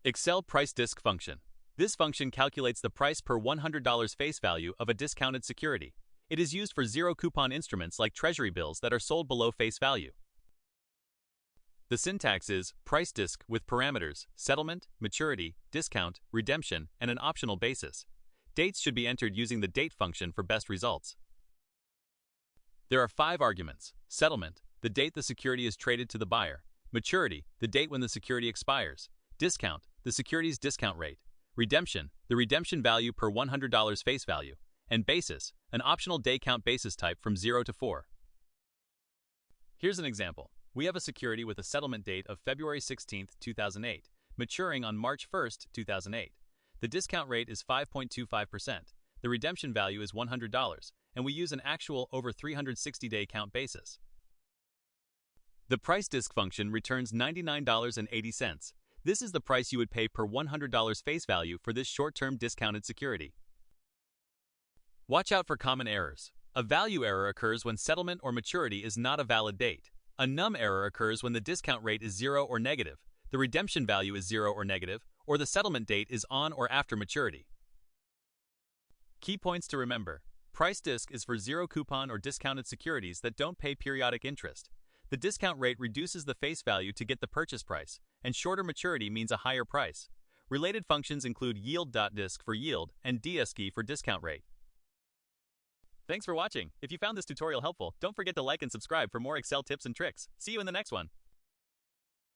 Excel PRICEDISC function. This function calculates the price per $100 face value of a discounted security. It is used for zero-coupon instruments like treasury bills that are sold below face value. The syntax is PRICEDISC with parameters, settlement, maturity, discount, redemption, and an optional basis. Dates should be entered using the date function for best results. There are 5 arguments: settlement, the date the security is traded to the buyer; maturity, the date when the security expires; discount, the security's discount rate; redemption, the redemption value per $100 face value; and basis, an optional day count basis type from 0 to 4. Here's an example. We have a security with a settlement date of February 16, 2008, maturing on March 1, 2008. The discount rate is 5.25%. The redemption value is $100, and we use an actual over 360-day count basis. The PRICEDISC function returns $99.80. This is the price you would pay per $100 face value for this short-term discounted security. Watch out for common errors. A value error occurs when settlement or maturity is not a valid date. A num error occurs when the discount rate is 0 or negative, the redemption value is 0 or negative, or the settlement date is on or after maturity. Key points to remember. PRICEDISC is for zero-coupon or discounted securities that don't pay periodic interest. The discount rate reduces the face value to get the purchase price, and shorter maturity means a higher price. Related functions include yield.disc for yield and DSC for discount rate. Thanks for watching. If you found this tutorial helpful, don't forget to like and subscribe for more Excel tips and tricks. See you in the next one.